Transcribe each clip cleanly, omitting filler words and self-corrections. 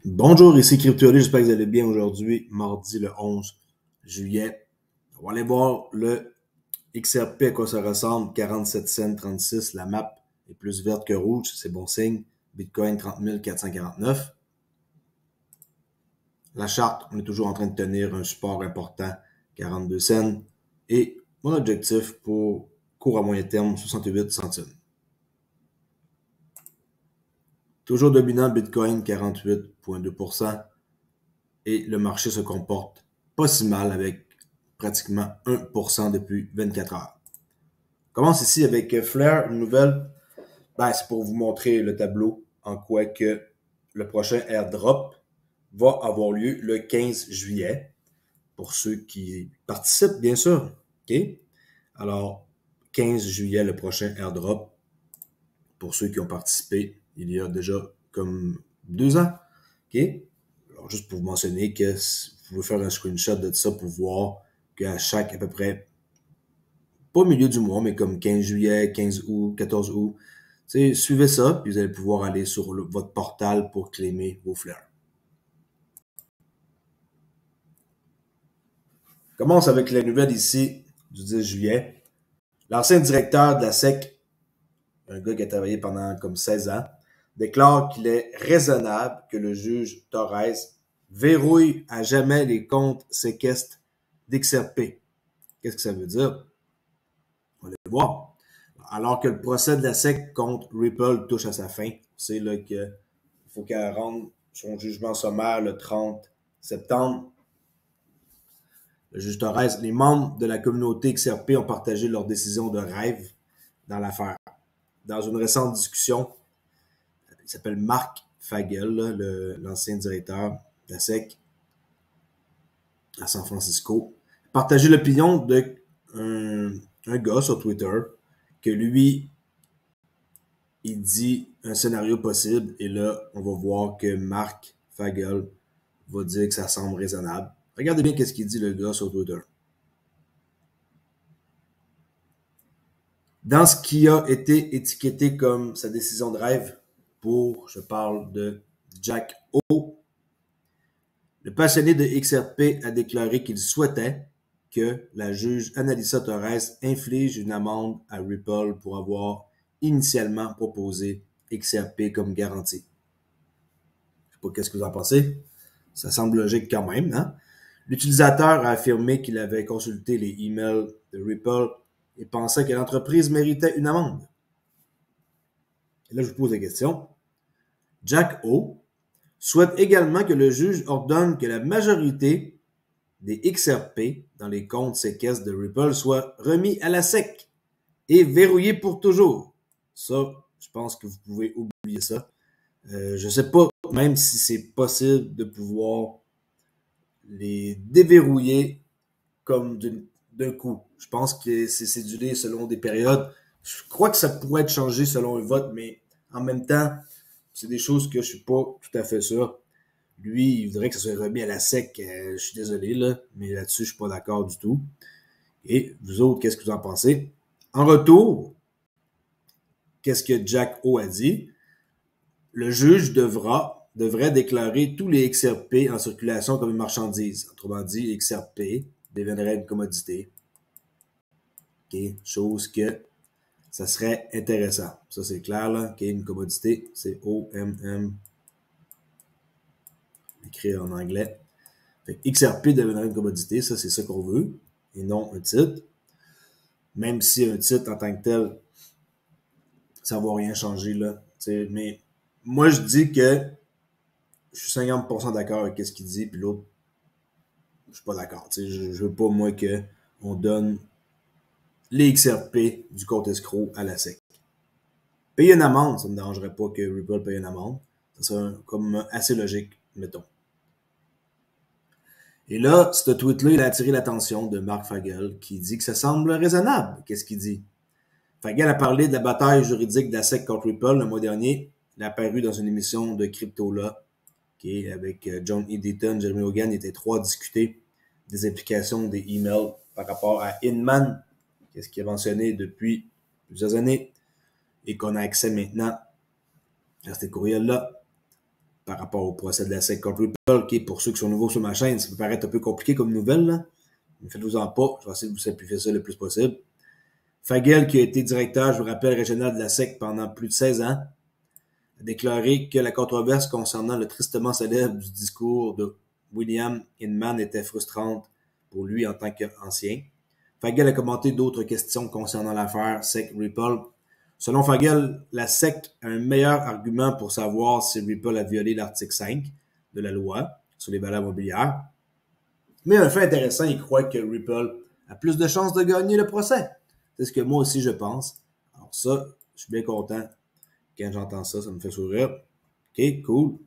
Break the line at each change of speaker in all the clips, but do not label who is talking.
Bonjour, ici Crypto.ly, j'espère que vous allez bien aujourd'hui, mardi le 11 juillet. On va aller voir le XRP, à quoi ça ressemble, 47 cents 36, la map est plus verte que rouge, c'est bon signe. Bitcoin 30 449. La charte, on est toujours en train de tenir un support important, 42 cents. Et mon objectif pour court à moyen terme, 68 centimes. Toujours dominant Bitcoin, 48,2%. Et le marché se comporte pas si mal avec pratiquement 1% depuis 24 heures. On commence ici avec Flare, une nouvelle. C'est pour vous montrer le tableau en quoi que le prochain airdrop va avoir lieu le 15 juillet. Pour ceux qui participent, bien sûr. OK? Alors, 15 juillet, le prochain airdrop. Pour ceux qui ont participé, il y a déjà comme 2 ans. OK? Alors, juste pour vous mentionner que vous pouvez faire un screenshot de ça pour voir qu'à chaque, à peu près, pas au milieu du mois, mais comme 15 juillet, 15 août, 14 août, suivez ça, puis vous allez pouvoir aller sur votre portal pour claimer vos fleurs. On commence avec la nouvelle ici du 10 juillet. L'ancien directeur de la SEC, un gars qui a travaillé pendant comme 16 ans, déclare qu'il est raisonnable que le juge Torres verrouille à jamais les comptes séquestres d'XRP. Qu'est-ce que ça veut dire? On va le voir. Alors que le procès de la SEC contre Ripple touche à sa fin, c'est là qu'il faut qu'elle rende son jugement sommaire le 30 septembre. Le juge Torres, les membres de la communauté XRP ont partagé leur décision de rêve dans l'affaire. Dans une récente discussion, il s'appelle Mark Fagel, l'ancien directeur de la SEC à San Francisco, partagé l'opinion d'un gars sur Twitter que lui, il dit un scénario possible et là, on va voir que Mark Fagel va dire que ça semble raisonnable. Regardez bien qu'est-ce qu'il dit le gars sur Twitter. Dans ce qui a été étiqueté comme sa décision de rêve je parle de Jack O, le passionné de XRP a déclaré qu'il souhaitait que la juge Annalisa Torres inflige une amende à Ripple pour avoir initialement proposé XRP comme garantie. Je sais pas qu'est-ce que vous en pensez. Ça semble logique quand même, hein? L'utilisateur a affirmé qu'il avait consulté les emails de Ripple et pensait que l'entreprise méritait une amende. Et là, je vous pose la question. Jack O souhaite également que le juge ordonne que la majorité des XRP dans les comptes séquestres de Ripple soit remis à la SEC et verrouillés pour toujours. Ça, je pense que vous pouvez oublier ça. Je sais pas même si c'est possible de pouvoir les déverrouiller comme d'un coup. Je pense que c'est cédulé selon des périodes. Je crois que ça pourrait être changé selon un vote, mais en même temps, c'est des choses que je suis pas tout à fait sûr. Lui, il voudrait que ça soit remis à la SEC. Je suis désolé, là, mais là-dessus, je suis pas d'accord du tout. Et vous autres, qu'est-ce que vous en pensez? En retour, qu'est-ce que Jack O a dit? Le juge devrait déclarer tous les XRP en circulation comme une marchandise. Autrement dit, XRP deviendrait une commodité. OK? Chose que ça serait intéressant. Ça, c'est clair, là. OK? Une commodité, c'est OMM. Écrit en anglais. Fait que XRP deviendrait une commodité. Ça, c'est ça qu'on veut. Et non un titre. Même si un titre en tant que tel, ça va rien changer, là. T'sais, mais moi, je dis que je suis 50% d'accord avec ce qu'il dit, puis l'autre, je suis pas d'accord. Je veux pas, moi, qu'on donne les XRP du compte escroc à la SEC. Payer une amende, ça ne me dérangerait pas que Ripple paye une amende. Ça serait comme assez logique, mettons. Et là, ce tweet-là, il a attiré l'attention de Mark Fagel, qui dit que ça semble raisonnable. Qu'est-ce qu'il dit? Fagel a parlé de la bataille juridique de la SEC contre Ripple le mois dernier. Il a apparu dans une émission de Crypto.ly, avec John E. Deaton, Jeremy Hogan, ils étaient trois à discuter des implications des emails par rapport à Inman, qu'est-ce qu'il a mentionné depuis plusieurs années, et qu'on a accès maintenant à ces courriels-là. par rapport au procès de la SEC contre Ripple, qui, pour ceux qui sont nouveaux sur ma chaîne, ça peut paraître un peu compliqué comme nouvelle, là. Ne faites-vous-en pas, je vais essayer de vous simplifier ça le plus possible. Fagel, qui a été directeur, je vous rappelle, régional de la SEC pendant plus de 16 ans, a déclaré que la controverse concernant le tristement célèbre du discours de William Inman était frustrante pour lui en tant qu'ancien. Fagel a commenté d'autres questions concernant l'affaire SEC-Ripple. Selon Fagel, la SEC a un meilleur argument pour savoir si Ripple a violé l'article 5 de la loi sur les valeurs mobilières. Mais un fait intéressant, il croit que Ripple a plus de chances de gagner le procès. C'est ce que moi aussi je pense. Alors ça, je suis bien content. Quand j'entends ça, ça me fait sourire. OK, cool.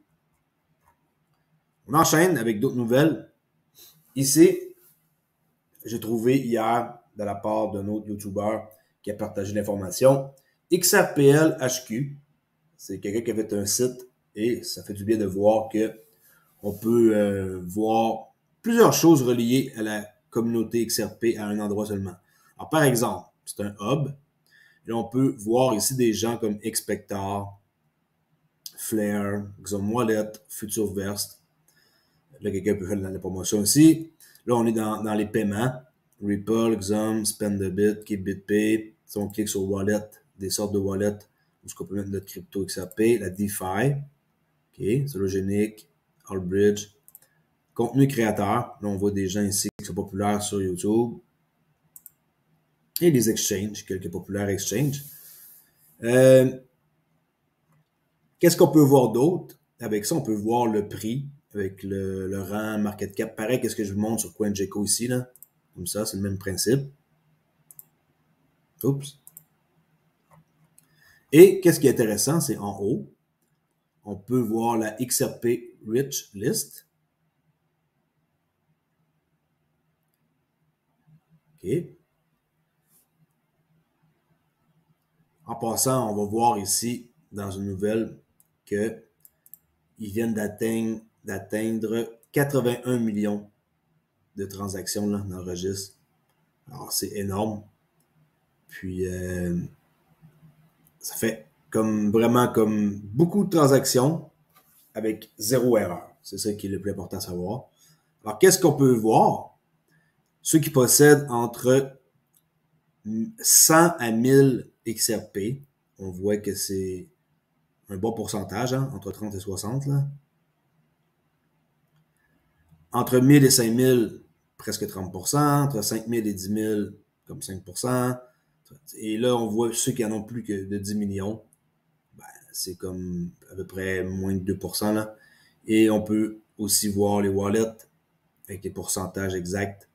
On enchaîne avec d'autres nouvelles. Ici, j'ai trouvé hier, de la part d'un autre YouTuber qui a partagé l'information, XRPL HQ, c'est quelqu'un qui avait un site et ça fait du bien de voir que on peut voir plusieurs choses reliées à la communauté XRP à un endroit seulement. Alors, par exemple, c'est un hub. Et on peut voir ici des gens comme Expector, Flare, Xom Wallet, Futureverse. Là, quelqu'un peut faire de la promotion aussi. Là, on est dans les paiements. Ripple, Xom, Spendabit, KeepBitPay. Si on clique sur Wallet, des sortes de wallets où on peut mettre notre crypto XRP, la DeFi, OK, Sologenic, Allbridge. Contenu créateur. Là, on voit des gens ici qui sont populaires sur YouTube. Et les exchanges, quelques populaires exchanges. Qu'est-ce qu'on peut voir d'autre? Avec ça, on peut voir le prix, avec le rang market cap. Pareil, qu'est-ce que je vous montre sur CoinGecko ici, là. Comme ça, c'est le même principe. Oups. Et qu'est-ce qui est intéressant, c'est en haut, on peut voir la XRP Rich List. OK. En passant, on va voir ici, dans une nouvelle, qu'ils viennent d'atteindre 81 millions de transactions là, dans le registre. Alors, c'est énorme. Puis, ça fait vraiment comme beaucoup de transactions avec zéro erreur. C'est ça qui est le plus important à savoir. Alors, qu'est-ce qu'on peut voir? Ceux qui possèdent entre 100 à 1000 XRP, on voit que c'est un bon pourcentage, hein, entre 30 et 60. Là. Entre 1000 et 5000, presque 30%. Entre 5000 et 10 000, comme 5%. Et là, on voit ceux qui en ont plus que de 10 millions. Ben, c'est comme à peu près moins de 2%. Là. Et on peut aussi voir les wallets avec les pourcentages exacts.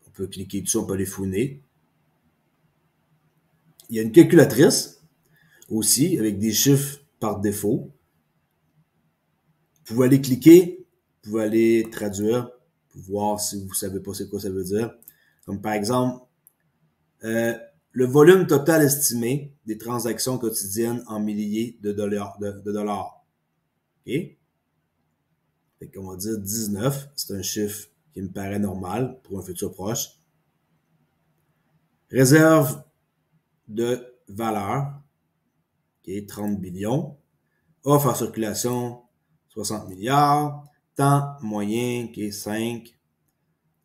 On peut cliquer dessus, on peut les fouiner. Il y a une calculatrice aussi avec des chiffres par défaut. Vous pouvez aller cliquer, vous pouvez aller traduire pour voir si vous ne savez pas c'est quoi ça veut dire. Comme par exemple, le volume total estimé des transactions quotidiennes en milliers de dollars. OK? Fait qu'on va dire 19. C'est un chiffre qui me paraît normal pour un futur proche. Réserve de valeur, qui est 30 billions. Offre en circulation, 60 milliards. Temps moyen, qui est 5.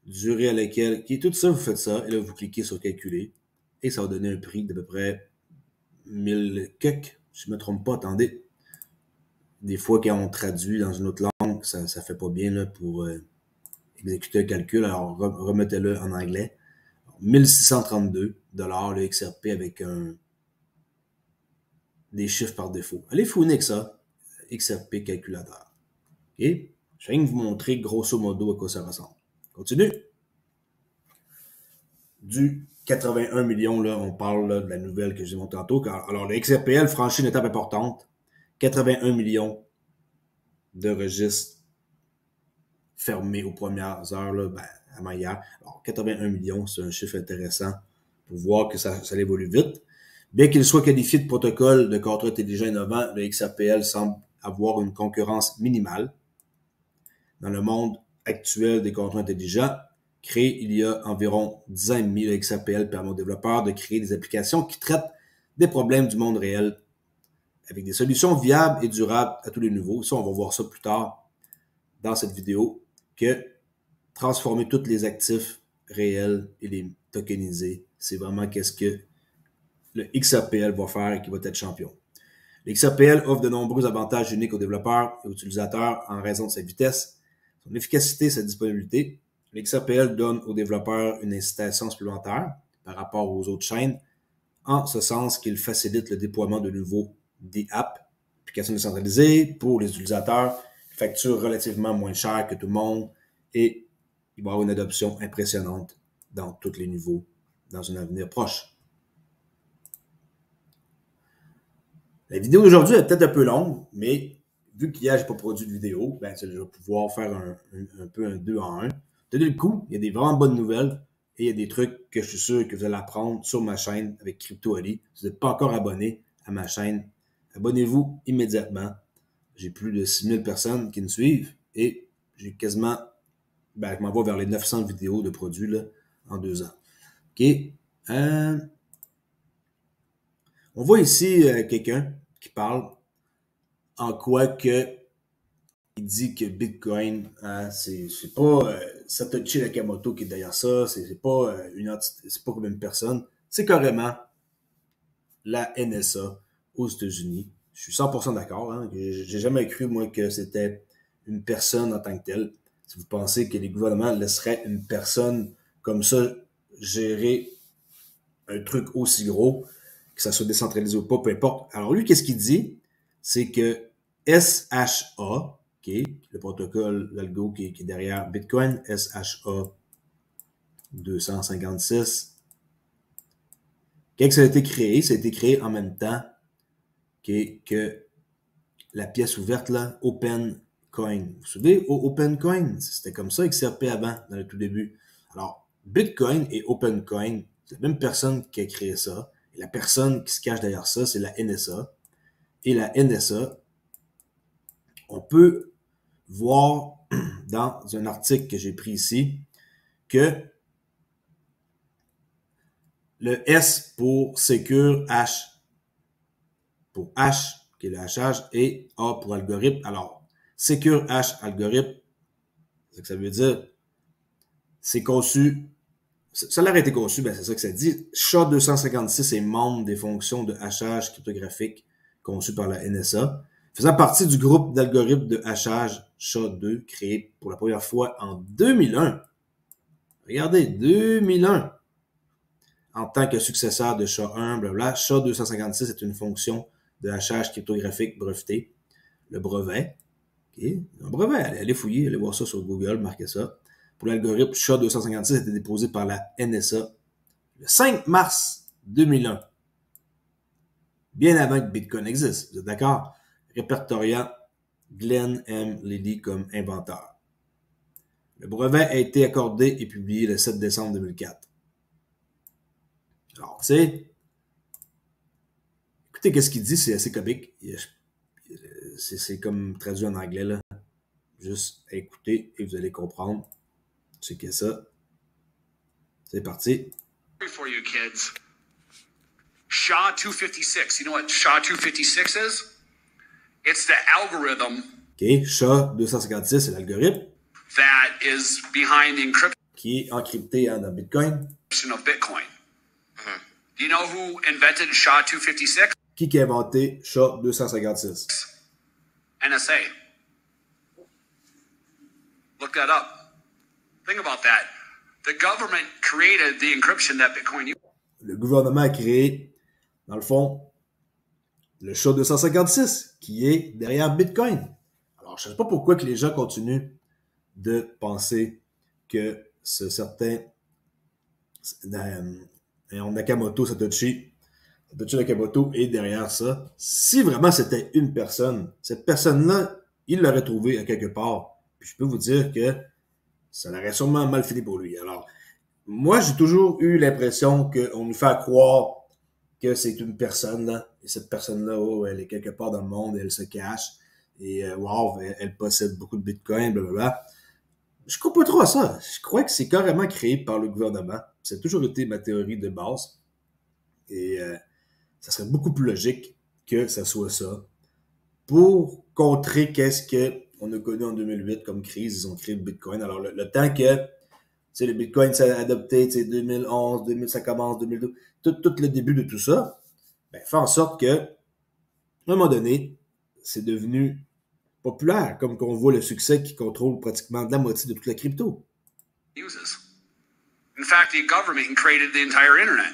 Durée à laquelle, qui est tout ça, vous faites ça. Et là, vous cliquez sur calculer. Et ça va donner un prix d'à peu près 1000 quelques. Si je ne me trompe pas, attendez. Des fois, quand on traduit dans une autre langue, ça ne fait pas bien là, pour exécuter un calcul. Alors, remettez-le en anglais. 1632 $ le XRP avec des chiffres par défaut. Allez fouiner avec ça. XRP calculateur. OK? Je viens de vous montrer grosso modo à quoi ça ressemble. Continue. Du 81 millions, là, on parle là, de la nouvelle que j'ai montrée tantôt. Alors, le XRPL franchit une étape importante. 81 millions de registres fermés aux premières heures, là, avant hier. Alors, 81 millions, c'est un chiffre intéressant pour voir que ça évolue vite. Bien qu'il soit qualifié de protocole de contrat intelligent innovant, le XRPL semble avoir une concurrence minimale. Dans le monde actuel des contrats intelligents, créé il y a environ 10 ans et demi, le XRPL permet aux développeurs de créer des applications qui traitent des problèmes du monde réel avec des solutions viables et durables à tous les niveaux. Ça, on va voir ça plus tard dans cette vidéo, que transformer tous les actifs réels et les tokeniser, c'est vraiment qu'est-ce que le XRPL va faire et qui va être champion. Le XRPL offre de nombreux avantages uniques aux développeurs et aux utilisateurs en raison de sa vitesse, son efficacité et sa disponibilité. Le XRPL donne aux développeurs une incitation supplémentaire par rapport aux autres chaînes, en ce sens qu'il facilite le déploiement de nouveaux apps, applications décentralisées pour les utilisateurs, facture relativement moins cher que tout le monde et il va y avoir une adoption impressionnante dans tous les niveaux dans un avenir proche. La vidéo d'aujourd'hui est peut-être un peu longue, mais vu qu'hier, je n'ai pas produit de vidéo, ben, je vais pouvoir faire un peu un 2 en 1. Tenez le coup, il y a des vraiment bonnes nouvelles et il y a des trucs que je suis sûr que vous allez apprendre sur ma chaîne avec Crypto Ali. Si vous n'êtes pas encore abonné à ma chaîne, abonnez-vous immédiatement. J'ai plus de 6000 personnes qui me suivent et j'ai quasiment, ben, je m'en vais vers les 900 vidéos de produits là, en 2 ans. OK. On voit ici quelqu'un qui parle en quoi que il dit que Bitcoin, c'est pas Satoshi Nakamoto qui est derrière ça, c'est pas une entité, c'est pas comme une personne, c'est carrément la NSA aux États-Unis. Je suis 100% d'accord. Hein, j'ai jamais cru moi que c'était une personne en tant que telle. Si vous pensez que les gouvernements laisseraient une personne comme ça gérer un truc aussi gros, que ça soit décentralisé ou pas, peu importe. Alors lui, qu'est-ce qu'il dit? C'est que SHA, okay, le protocole, l'algo qui est derrière Bitcoin, SHA 256, quand ça a été créé en même temps que la pièce ouverte, là, OpenCoin. Vous vous souvenez, OpenCoin, c'était comme ça XRP avant, dans le tout début. Alors, Bitcoin et OpenCoin, c'est la même personne qui a créé ça. Et la personne qui se cache derrière ça, c'est la NSA. Et la NSA, on peut voir dans un article que j'ai pris ici que le S pour Secure Hash, pour H, qui est le hachage, et A pour algorithme. Alors, Secure Hash Algorithme, c'est ce que ça veut dire. C'est conçu, ça a été conçu, ben c'est ça que ça dit. SHA-256 est membre des fonctions de hachage cryptographique conçues par la NSA, faisant partie du groupe d'algorithmes de hachage SHA-2 créé pour la première fois en 2001. Regardez, 2001. En tant que successeur de SHA-1, blablabla, SHA-256 est une fonction de hachage cryptographique brevetée. Le brevet, okay, un brevet, allez fouiller, allez voir ça sur Google, marquez ça. Pour l'algorithme SHA-256 a été déposé par la NSA le 5 mars 2001. Bien avant que Bitcoin existe, vous êtes d'accord? Répertoriant Glenn M. Liddy comme inventeur. Le brevet a été accordé et publié le 7 décembre 2004. Alors, tu sais, écoutez, qu'est-ce qu'il dit, c'est assez comique. C'est comme traduit en anglais, là. Juste écoutez et vous allez comprendre. C'est que ça. C'est parti.
For you kids. SHA-256. You know what SHA-256 is? It's the algorithm.
OK, SHA-256, c'est l'algorithme.
That is behind the encryption.
Qui est encrypté dans Bitcoin.
Of Bitcoin. Mm-hmm. Do you know who invented SHA-256?
Qui a inventé SHA-256?
NSA. Look that up. Think about that. The government created the encryption that Bitcoin uses.
Le gouvernement a créé, dans le fond, le SHA-256 qui est derrière Bitcoin. Alors, je ne sais pas pourquoi que les gens continuent de penser que ce certain Nakamoto, Satoshi Nakamoto est derrière ça. Si vraiment c'était une personne, cette personne-là, il l'aurait trouvé à quelque part. Puis je peux vous dire que ça aurait sûrement mal fini pour lui. Alors, moi, j'ai toujours eu l'impression qu'on nous fait croire que c'est une personne, là, et cette personne-là, oh, elle est quelque part dans le monde, elle se cache, et wow, elle possède beaucoup de Bitcoin, blablabla. Je crois pas trop à ça. Je crois que c'est carrément créé par le gouvernement. Ça a toujours été ma théorie de base. Et ça serait beaucoup plus logique que ça soit ça. Pour contrer qu'est-ce qu'on a connu en 2008 comme crise, ils ont créé le Bitcoin. Alors, le temps que le Bitcoin s'est adopté, 2011, 2000, ça commence, 2012, tout le début de tout ça, ben, fait en sorte que, à un moment donné, c'est devenu populaire, comme qu'on voit le succès qui contrôle pratiquement de la moitié de toute la crypto.
In fact, the government created the entire internet.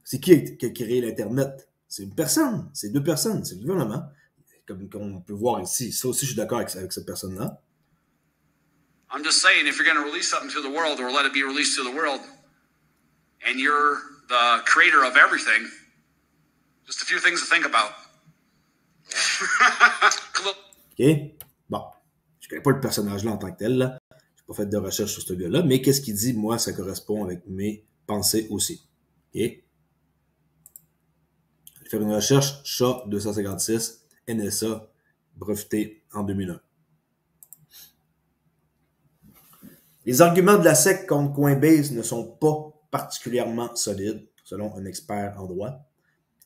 C'est qui a créé l'Internet? C'est une personne, c'est deux personnes, c'est le gouvernement. Comme on peut voir ici, ça aussi je suis d'accord avec cette personne-là.
I'm just saying, if you're going to release something to the world or let it be released to the world, and you're the creator of everything, just a few things to think about.
OK? Bon. Je connais pas le personnage-là en tant que tel, là. J'ai pas fait de recherche sur ce gars-là, mais qu'est-ce qu'il dit? Moi, ça correspond avec mes pensées aussi. OK? Je vais faire une recherche, SHA 256, NSA, breveté en 2001. Les arguments de la SEC contre Coinbase ne sont pas particulièrement solides, selon un expert en droit.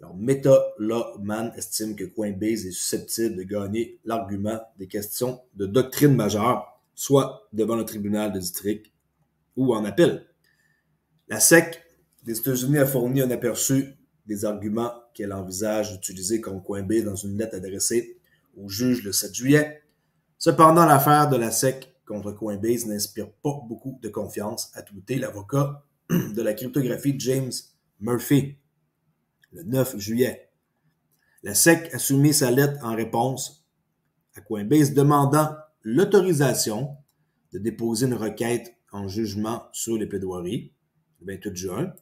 Alors, Meta Lawman estime que Coinbase est susceptible de gagner l'argument des questions de doctrine majeure, soit devant le tribunal de district ou en appel. La SEC des États-Unis a fourni un aperçu des arguments qu'elle envisage d'utiliser contre Coinbase dans une lettre adressée au juge le 7 juillet. Cependant, l'affaire de la SEC contre Coinbase n'inspire pas beaucoup de confiance, a tweeté l'avocat de la cryptographie James Murphy le 9 juillet. La SEC a soumis sa lettre en réponse à Coinbase demandant l'autorisation de déposer une requête en jugement sur les plaidoiries le 28 juin.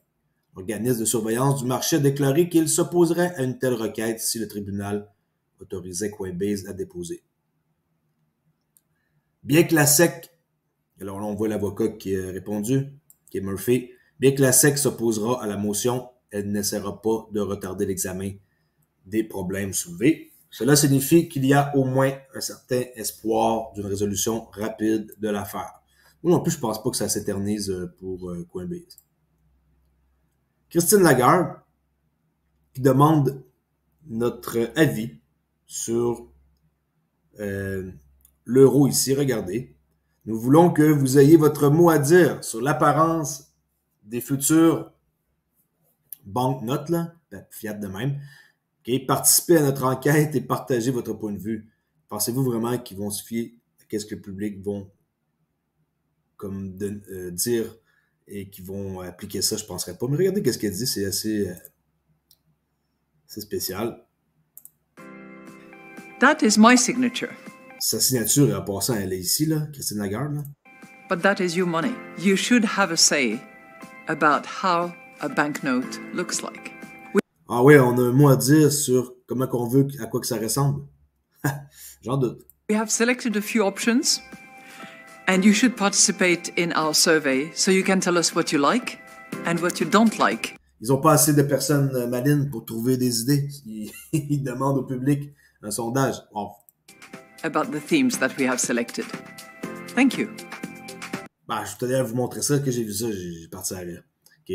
L'organisme de surveillance du marché a déclaré qu'il s'opposerait à une telle requête si le tribunal autorisait Coinbase à déposer. Bien que la SEC, alors là on voit l'avocat qui a répondu, qui est Murphy, bien que la SEC s'opposera à la motion, elle n'essaiera pas de retarder l'examen des problèmes soulevés. Cela signifie qu'il y a au moins un certain espoir d'une résolution rapide de l'affaire. Moi non plus, je ne pense pas que ça s'éternise pour Coinbase. Christine Lagarde, qui demande notre avis sur l'euro ici. Regardez. Nous voulons que vous ayez votre mot à dire sur l'apparence des futures banknotes, là, fiat de même. Okay? Participez à notre enquête et partagez votre point de vue. Pensez-vous vraiment qu'ils vont se fier à ce que le public vont comme dire et qu'ils vont appliquer ça? Je ne penserais pas. Mais regardez ce qu'elle dit, c'est assez spécial.
That is my signature.
Sa signature, en passant, elle est ici, là, Christine Lagarde. Là.
But that is your money. You should have a say about how a banknote looks like.
Ah oui, on a un mot à dire sur comment qu'on veut, à quoi que ça ressemble. J'en doute.
We have selected a few options, and you should participate in our survey so you can tell us what you like and what you don't like.
Ils n'ont pas assez de personnes malines pour trouver des idées. Ils demandent au public un sondage. Oh.
About the themes that we have selected. Thank you.
Ben, je tenais à vous montrer ça, que j'ai vu ça, j'ai parti à rire. OK?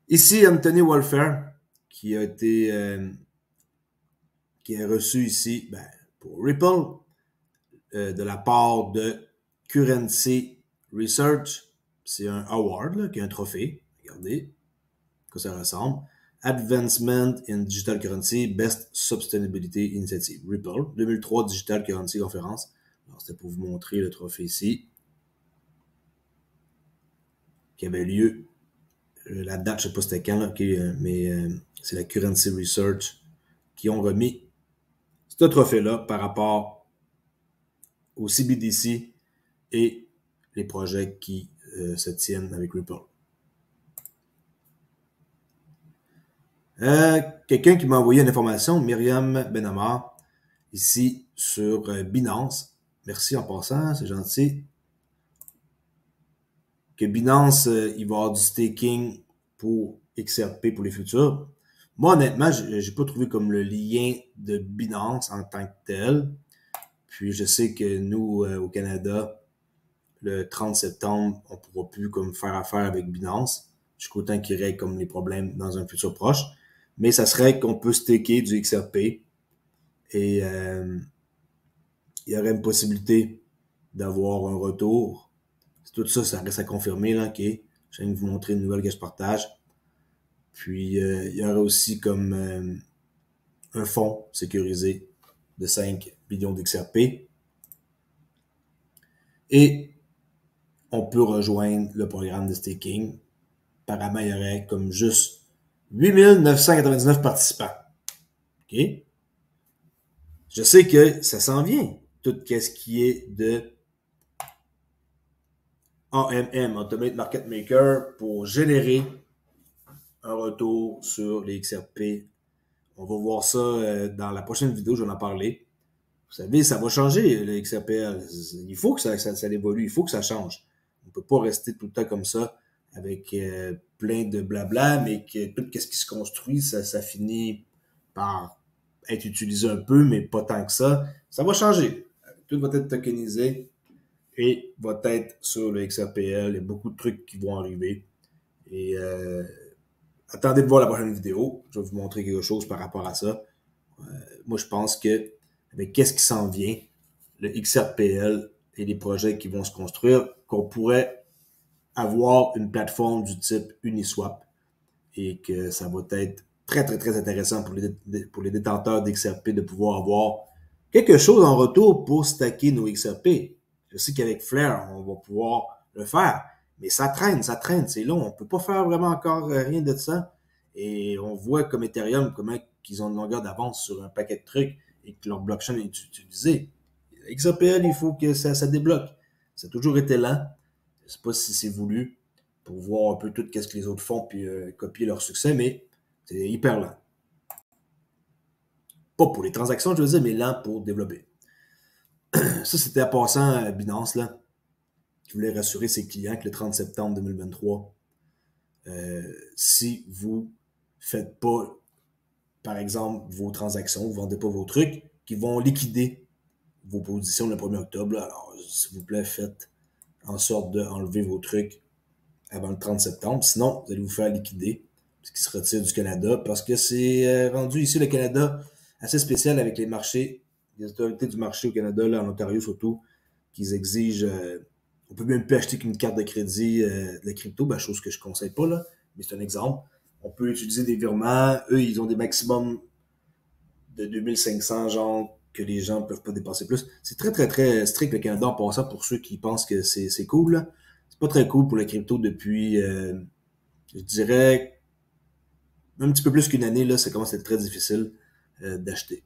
Ici, Anthony Wolfer, qui a été qui est reçu ici pour Ripple de la part de Currency Research. C'est un award, là, qui est un trophée. Regardez que ça ressemble. Advancement in Digital Currency, Best Sustainability Initiative. Ripple, 2003 Digital Currency Conference. Alors, c'était pour vous montrer le trophée ici. Qui avait lieu. La date, je ne sais pas c'était quand, là, mais c'est la Currency Research qui ont remis ce trophée-là par rapport au CBDC et les projets qui se tiennent avec Ripple. Quelqu'un qui m'a envoyé une information, Myriam Benamar, ici sur Binance. Merci en passant, c'est gentil. Que Binance, il va y avoir du staking pour XRP pour les futurs. Moi, honnêtement, j'ai pas trouvé comme le lien de Binance en tant que tel. Puis je sais que nous, au Canada, le 30 septembre, on pourra plus comme faire affaire avec Binance. Jusqu'au temps qu'il y ait comme les problèmes dans un futur proche. mais ça serait qu'on peut staker du XRP et il y aurait une possibilité d'avoir un retour. Tout ça, ça reste à confirmer, là, ok? Je viens de vous montrer une nouvelle que je partage. Puis, il y aurait aussi comme un fonds sécurisé de 5 millions d'XRP. Et on peut rejoindre le programme de staking. Apparemment, il y aurait comme juste 8999 participants. OK? Je sais que ça s'en vient, tout ce qui est de AMM, Automate Market Maker, pour générer un retour sur les XRP. On va voir ça dans la prochaine vidéo, je vais en parler. Vous savez, ça va changer, le XRPL. Il faut que ça évolue, il faut que ça change. On ne peut pas rester tout le temps comme ça, avec plein de blabla, mais que tout ce qui se construit, ça finit par être utilisé un peu, mais pas tant que ça. Ça va changer. Tout va être tokenisé et va être sur le XRPL. Il y a beaucoup de trucs qui vont arriver. Et attendez de voir la prochaine vidéo. Je vais vous montrer quelque chose par rapport à ça. Moi, je pense que avec qu'est-ce qui s'en vient, le XRPL et les projets qui vont se construire, qu'on pourrait avoir une plateforme du type Uniswap et que ça va être très, très, très intéressant pour les détenteurs d'XRP de pouvoir avoir quelque chose en retour pour stacker nos XRP. Je sais qu'avec Flare, on va pouvoir le faire, mais ça traîne, c'est long. On peut pas faire vraiment encore rien de ça. Et on voit comme Ethereum, comment qu'ils ont une longueur d'avance sur un paquet de trucs et que leur blockchain est utilisé. XRPL, il faut que ça débloque. Ça a toujours été lent. Je sais pas si c'est voulu pour voir un peu tout ce que les autres font puis copier leur succès, mais c'est hyper lent. Pas pour les transactions, je veux dire, mais lent pour développer. Ça, c'était en passant à Binance, là, qui voulait rassurer ses clients que le 30 septembre 2023, si vous faites pas, par exemple, vos transactions, vous vendez pas vos trucs, qui vont liquider vos positions le 1er octobre. Là. Alors, s'il vous plaît, faites en sorte d'enlever vos trucs avant le 30 septembre. Sinon, vous allez vous faire liquider, parce qu'ils se retirent du Canada, parce que c'est rendu ici, le Canada, assez spécial avec les marchés, les autorités du marché au Canada, là, en Ontario surtout, qu'ils exigent, on peut même plus acheter qu'une carte de crédit de la crypto, ben, chose que je conseille pas, là, mais c'est un exemple. On peut utiliser des virements, eux, ils ont des maximums de 2500, genre, que les gens peuvent pas dépasser plus. C'est très, très, très strict, le Canada, en passant, pour ceux qui pensent que c'est cool, là. C'est pas très cool pour la crypto depuis, je dirais, un petit peu plus qu'une année, là, ça commence à être très difficile d'acheter.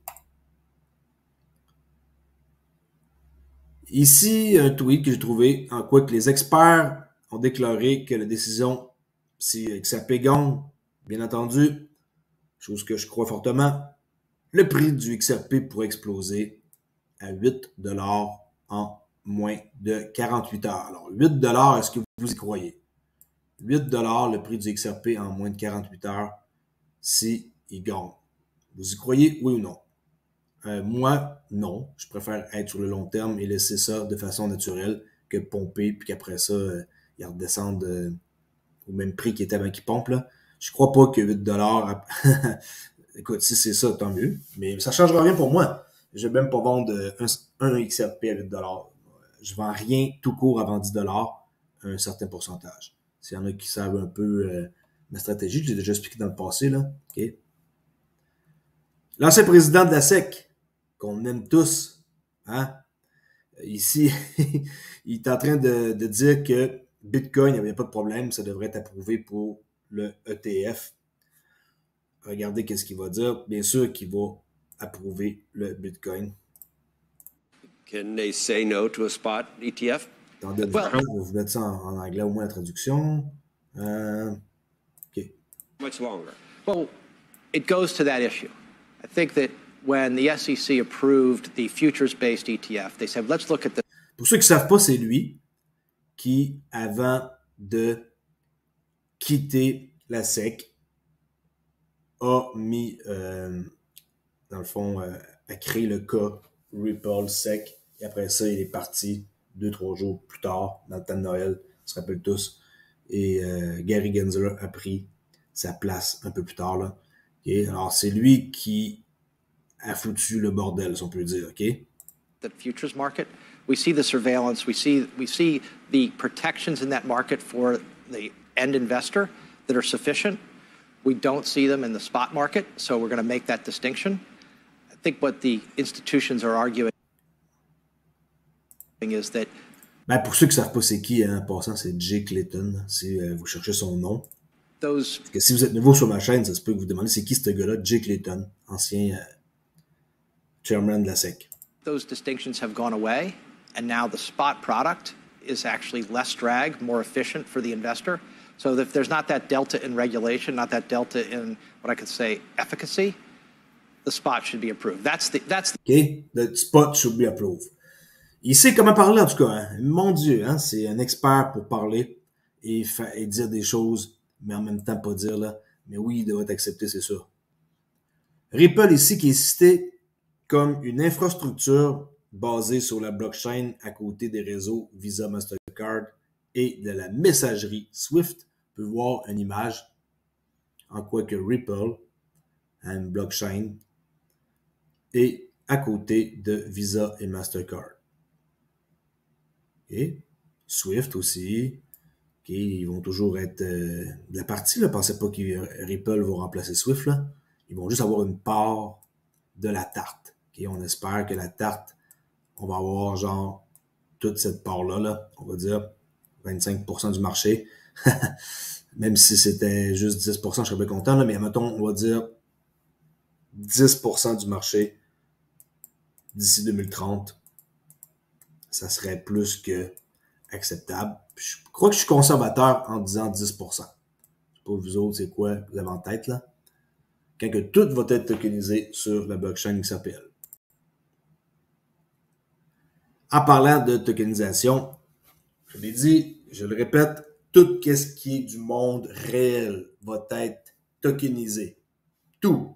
Ici, un tweet que j'ai trouvé en quoi que les experts ont déclaré que la décision, si XRP gagne, bien entendu, chose que je crois fortement, le prix du XRP pourrait exploser à 8 $ en moins de 48 heures. Alors, 8 $, est-ce que vous y croyez? 8 $ le prix du XRP en moins de 48 heures si il gagne. Vous y croyez, oui ou non? Moi, non. Je préfère être sur le long terme et laisser ça de façon naturelle que pomper, puis qu'après ça, il redescende au même prix qu'il était avant qu'il pompe. Là. Je crois pas que 8 $... Écoute, si c'est ça, tant mieux. Mais ça ne changera rien pour moi. Je vais même pas vendre un XRP à 8 $. Je vends rien tout court avant 10 $, un certain pourcentage. S'il y en a qui savent un peu ma stratégie, je l'ai déjà expliqué dans le passé, là. Okay. L'ancien président de la SEC, qu'on aime tous, hein, ici, il est en train de dire que Bitcoin, il n'y avait pas de problème, ça devrait être approuvé pour le ETF. Regardez qu'est-ce qu'il va dire. Bien sûr qu'il va approuver le Bitcoin.
Can they say no to a spot ETF?
Attendez, je vais vous mettre ça en anglais, au moins la traduction. OK.
Much longer.
Well, it goes to that issue. I think that when the SEC approved the futures-based ETF, they said, let's look at the...
Pour ceux qui ne savent pas, c'est lui qui, avant de quitter la SEC, a mis, dans le fond, a créé le cas Ripple SEC. Et après ça, il est parti 2-3 jours plus tard, dans le temps de Noël, on se rappelle tous. Et Gary Gensler a pris sa place un peu plus tard, là. Okay? Alors, c'est lui qui a foutu le bordel, si on peut dire. OK?
The futures market, we see the surveillance, we see the protections in that market for the end investor that are sufficient. We don't see them in the spot market, so we're going to make that distinction. I think what the institutions are arguing is that.
Ben, pour ceux qui ne savent pas c'est qui, en passant, c'est Jay Clayton, si vous cherchez son nom. Parce que si vous êtes nouveau sur ma chaîne, ça se peut que vous demandez c'est qui ce gars-là, Jay Clayton, ancien chairman de la SEC.
Those distinctions have gone away, and now the spot product is actually less drag, more efficient for the investor. So if there's not that delta in regulation, not that delta in what I could say efficacy, the spot should be approved. That's the
OK, the spot should be approved. Il sait comment parler, en tout cas. Hein? Mon Dieu, hein? C'est un expert pour parler et dire des choses, mais en même temps pas dire, là. Mais oui, il doit être accepté, c'est ça. Ripple ici qui est cité comme une infrastructure basée sur la blockchain à côté des réseaux Visa, Mastercard et de la messagerie Swift. On peut voir une image en quoi que Ripple a une blockchain et à côté de Visa et Mastercard. Okay. Swift aussi. Okay. Ils vont toujours être de la partie. Là. Pensez pas que Ripple va remplacer Swift. Là. Ils vont juste avoir une part de la tarte. Okay. On espère que la tarte, on va avoir genre toute cette part-là. Là. On va dire 25% du marché. Même si c'était juste 10%, je serais bien content. Là. Mais mettons, on va dire 10% du marché d'ici 2030. Ça serait plus que acceptable. Je crois que je suis conservateur en disant 10%. Je sais pas vous autres, c'est quoi vous avez en tête là? Quand que tout va être tokenisé sur la blockchain XRPL. En parlant de tokenisation, je l'ai dit, je le répète, tout ce qui est du monde réel va être tokenisé. Tout.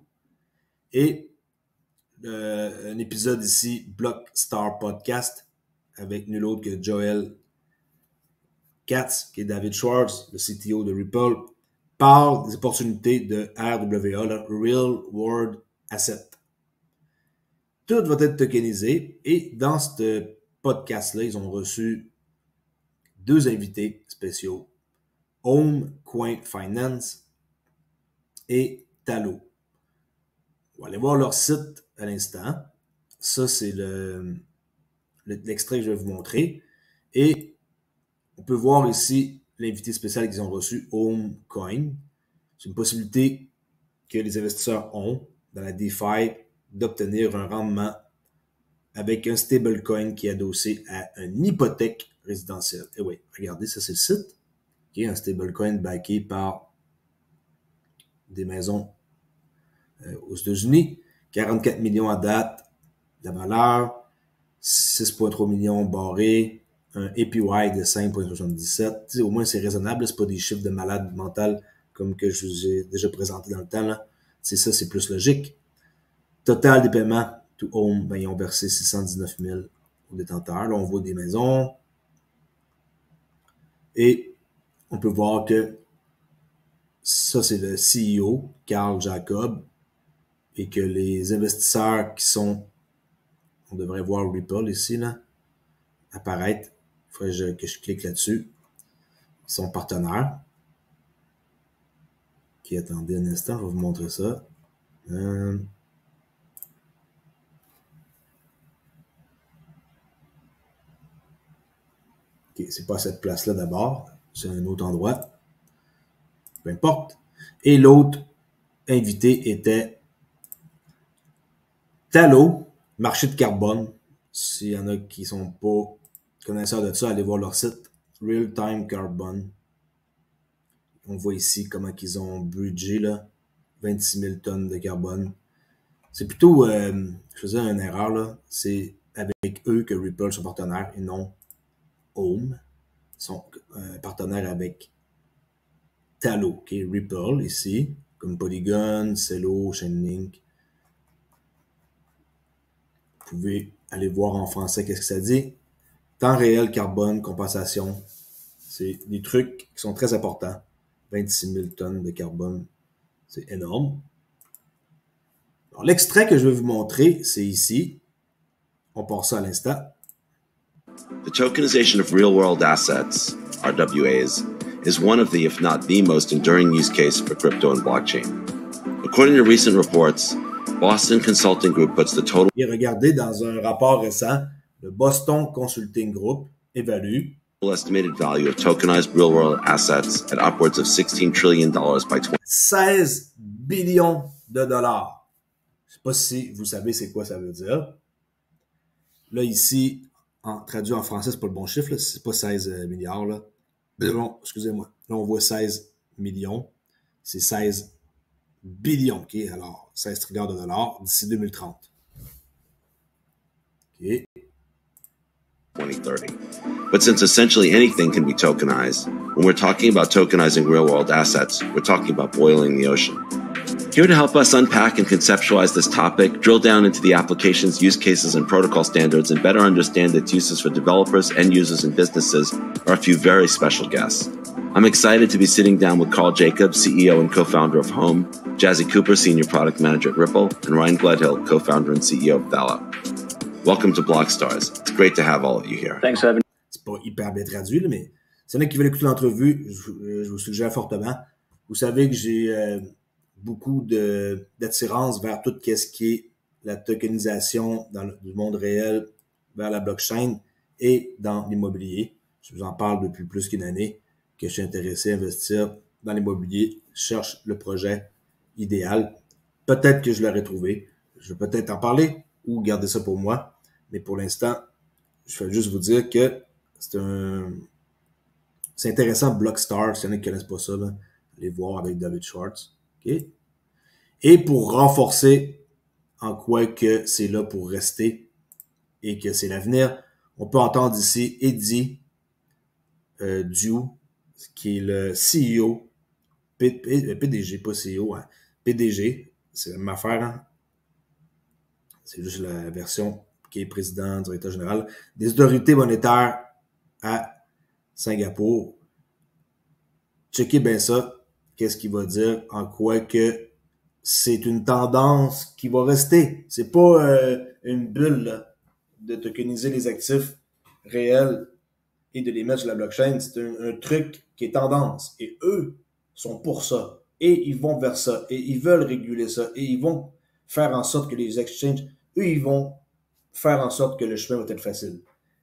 Et un épisode ici, Blockstar Podcast, avec nul autre que Joel Katz, qui est David Schwartz, le CTO de Ripple, parle des opportunités de RWA, le Real World Asset. Tout va être tokenisé et dans ce podcast-là, ils ont reçu 2 invités spéciaux, Home Coin Finance et Talo. On va aller voir leur site à l'instant. Ça, c'est l'extrait que je vais vous montrer. Et on peut voir ici l'invité spécial qu'ils ont reçu, HomeCoin. C'est une possibilité que les investisseurs ont dans la DeFi d'obtenir un rendement avec un stablecoin qui est adossé à une hypothèque résidentielle. Et oui, regardez, ça c'est le site. Okay, un stablecoin backé par des maisons aux États-Unis. 44 millions à date de la valeur, 6,3 millions barrés, un APY de 5,77. Au moins, c'est raisonnable. C'est pas des chiffres de malade mental comme que je vous ai déjà présenté dans le temps. Là. C'est ça, c'est plus logique. Total des paiements to home, ben, ils ont versé 619 000 aux détenteurs. Là, on voit des maisons. Et on peut voir que ça, c'est le CEO, Carl Jacob, et que les investisseurs qui sont, on devrait voir Ripple ici, là, apparaître. Il faudrait que je clique là-dessus. Ils sont partenaires. Ok, attendez un instant, je vais vous montrer ça. Ok, c'est pas à cette place-là d'abord, c'est un autre endroit. Peu importe. Et l'autre invité était Talo, marché de carbone. S'il y en a qui sont pas connaisseurs de ça, allez voir leur site. Real Time Carbon. On voit ici comment ils ont budget, là. 26 000 tonnes de carbone. C'est plutôt, je faisais une erreur, là. C'est avec eux que Ripple sont partenaires et non Home. Ils sont partenaires avec Talo, ok? Ripple ici, comme Polygon, Celo, Chainlink. Vous pouvez aller voir en français qu'est-ce que ça dit. Temps réel, carbone, compensation. C'est des trucs qui sont très importants. 26 000 tonnes de carbone. C'est énorme. Alors, l'extrait que je vais vous montrer, c'est ici. On part ça à l'instant.
The tokenization of real-world assets, RWAs, is one of the, if not the most enduring use case for crypto and blockchain. According to recent reports, Boston Consulting Group puts the total...
Et regardez, dans un rapport récent, le Boston Consulting Group évalue
estimated value of tokenized real-world assets at upwards of $16 trillion by 20...
16 billions de dollars. Je ne sais pas si vous savez c'est quoi ça veut dire. Là, ici, traduit en français, c'est pas le bon chiffre, c'est pas 16 milliards. Là. Bon, excusez-moi. Là, on voit 16 millions. C'est 16 billions, OK? Alors, 16 trilliards de dollars d'ici 2030. OK.
2030. But since essentially anything can be tokenized, when we're talking about tokenizing real-world assets, we're talking about boiling the ocean. Here to help us unpack and conceptualize this topic, drill down into the applications, use cases, and protocol standards, and better understand its uses for developers, end users, and businesses are a few very special guests. I'm excited to be sitting down with Carl Jacobs, CEO and co-founder of Home, Jazzy Cooper, Senior Product Manager at Ripple, and Ryan Gledhill, co-founder and CEO of Thalla. Welcome to Blockstars. It's great to have all of you here.
Thanks, Evan.
C'est pas hyper bien traduit, là, mais s'il y en a qui veulent écouter l'entrevue, je vous suggère fortement. Vous savez que j'ai beaucoup d'attirance vers tout ce qui est la tokenisation du monde réel vers la blockchain et dans l'immobilier. Je vous en parle depuis plus qu'une année que je suis intéressé à investir dans l'immobilier. Je cherche le projet idéal. Peut-être que je l'aurai trouvé. Je vais peut-être en parler ou garder ça pour moi. Mais pour l'instant, je vais juste vous dire que c'est intéressant, Blockstar, s'il y en a qui ne connaissent pas ça, là, allez voir avec David Schwartz. Okay? Et pour renforcer en quoi que c'est là pour rester et que c'est l'avenir, on peut entendre ici Eddie Duo, qui est le CEO, PDG, pas CEO, hein, PDG, c'est la même affaire, hein? C'est juste la version qui est président, directeur général des autorités monétaires à Singapour. Checkez bien ça. Qu'est-ce qu'il va dire? En quoi que c'est une tendance qui va rester. C'est pas une bulle là, de tokeniser les actifs réels et de les mettre sur la blockchain. C'est un truc qui est tendance. Et eux sont pour ça. Et ils vont vers ça. Et ils veulent réguler ça. Et ils vont faire en sorte que les exchanges, eux, ils vont faire en sorte que le chemin va être facile.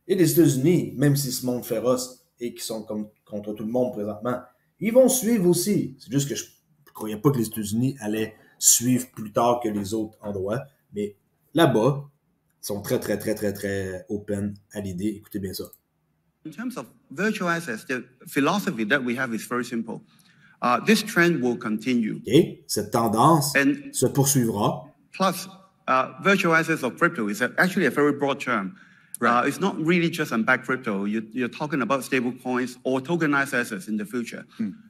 Et les États-Unis, même si ce monde féroce et qui sont contre tout le monde présentement, ils vont suivre aussi. C'est juste que je ne croyais pas que les États-Unis allaient suivre plus tard que les autres endroits. Mais là-bas, ils sont très, très, très, très, très open à l'idée. Écoutez bien ça.
In terms of virtual assets, the philosophy that we have is very simple. This trend will continue.
Okay. Cette tendance se poursuivra.
Plus, virtual assets of crypto is actually a very broad term. Right. It's not really just on-back crypto. You're talking about stable coins or tokenized assets in the future.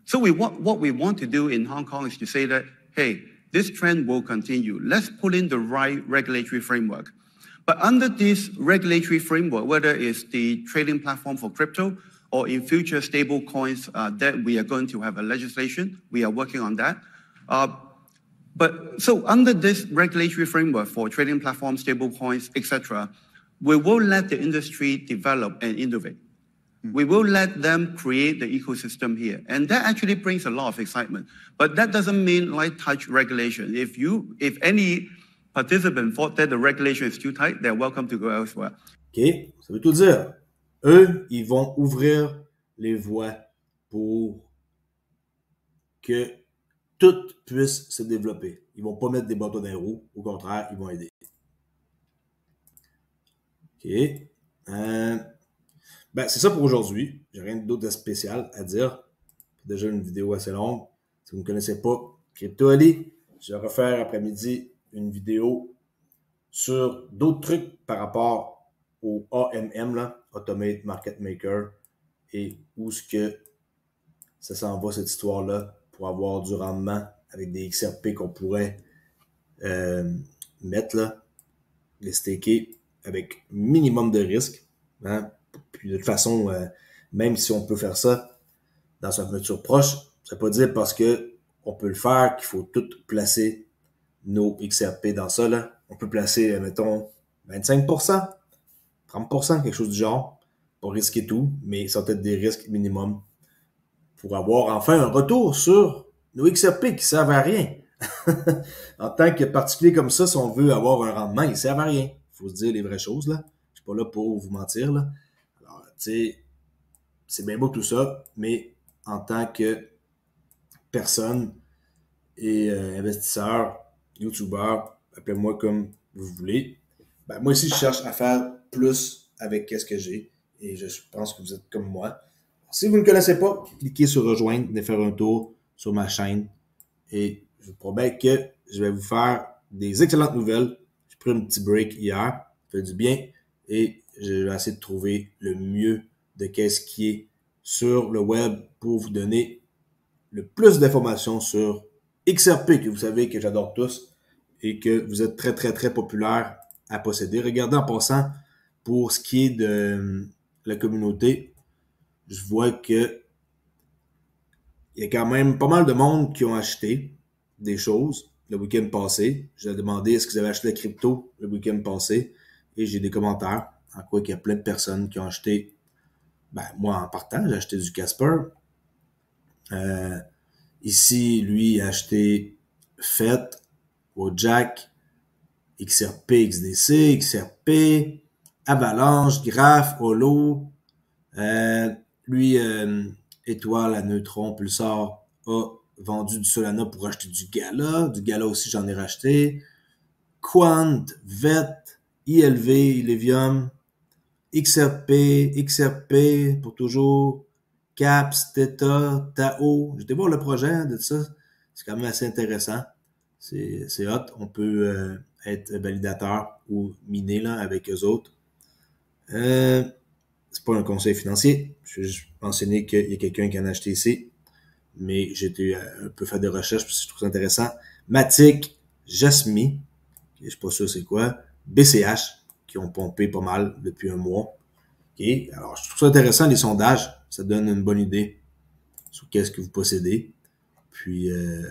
So what we want to do in Hong Kong is to say that, hey, this trend will continue. Let's put in the right regulatory framework. But under this regulatory framework, whether it's the trading platform for crypto or in future stable coins that we are going to have a legislation, we are working on that. But so under this regulatory framework for trading platforms, stable coins, etc., we will let the industry develop and innovate. We will let them create the ecosystem here. And that actually brings a lot of excitement. But that doesn't mean light touch regulation. If any participant thought that the regulation is too tight, they're welcome to go elsewhere.
OK, ça veut tout dire. Eux, ils vont ouvrir les voies pour que tout puisse se développer. Ils vont pas mettre des bâtons dans les roues. Au contraire, ils vont aider. OK. Ben, c'est ça pour aujourd'hui. J'ai rien d'autre de spécial à dire. C'est déjà une vidéo assez longue. Si vous ne connaissez pas Crypto Ali, je vais refaire après-midi une vidéo sur d'autres trucs par rapport au AMM, là, Automate Market Maker, et où ce que ça s'en va cette histoire-là pour avoir du rendement avec des XRP qu'on pourrait mettre là, les staker avec minimum de risque. Hein? Puis de toute façon, même si on peut faire ça dans un futur proche, ça ne veut pas dire parce que on peut le faire qu'il faut tout placer nos XRP dans ça, là. On peut placer, mettons, 25%, 30%, quelque chose du genre, pour risquer tout, mais ça peut être des risques minimum pour avoir enfin un retour sur nos XRP qui servent à rien. En tant que particulier comme ça, si on veut avoir un rendement, ils servent à rien. Il faut se dire les vraies choses, là. Je suis pas là pour vous mentir, là. Alors, tu sais, c'est bien beau tout ça, mais en tant que personne et investisseur, youtubeur, appelez-moi comme vous voulez, ben, moi aussi, je cherche à faire plus avec ce que j'ai. Et je pense que vous êtes comme moi. Si vous ne connaissez pas, cliquez sur rejoindre, venez faire un tour sur ma chaîne. Et je vous promets que je vais vous faire des excellentes nouvelles. J'ai pris un petit break hier, ça fait du bien. Et je vais essayer de trouver le mieux de qu'est-ce qui est sur le web pour vous donner le plus d'informations sur XRP, que vous savez que j'adore tous et que vous êtes très, très, très populaire à posséder. Regardez en passant, pour ce qui est de la communauté, je vois que il y a quand même pas mal de monde qui ont acheté des choses le week-end passé. J'ai demandé est-ce que vous avez acheté la crypto le week-end passé et j'ai des commentaires en quoi qu'il y a plein de personnes qui ont acheté. Ben, moi, en partant, j'ai acheté du Casper. Ici, lui, a acheté FET, Jack, XRP, XDC, XRP, Avalanche, Graph, Holo. Lui, Étoile à Neutron, Pulsar a vendu du Solana pour acheter du Gala. Du Gala aussi, j'en ai racheté. Quant, VET, ILV, Illivium, XRP pour toujours, Caps, Theta, Tao. J'étais voir le projet de ça. C'est quand même assez intéressant. C'est hot. On peut être validateur ou miner là, avec eux autres. C'est pas un conseil financier. Je vais juste mentionner qu'il y a quelqu'un qui en a acheté ici. Mais j'ai été un peu faire des recherches parce que je trouve ça intéressant. Matic, Jasmy, je suis pas sûr c'est quoi, BCH, qui ont pompé pas mal depuis un mois. Okay. Alors, je trouve ça intéressant, les sondages. Ça donne une bonne idée sur qu'est-ce que vous possédez. Puis, je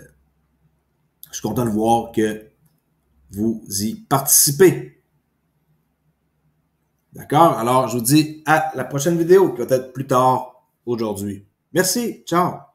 suis content de voir que vous y participez. D'accord? Alors, je vous dis à la prochaine vidéo qui va être plus tard aujourd'hui. Merci. Ciao.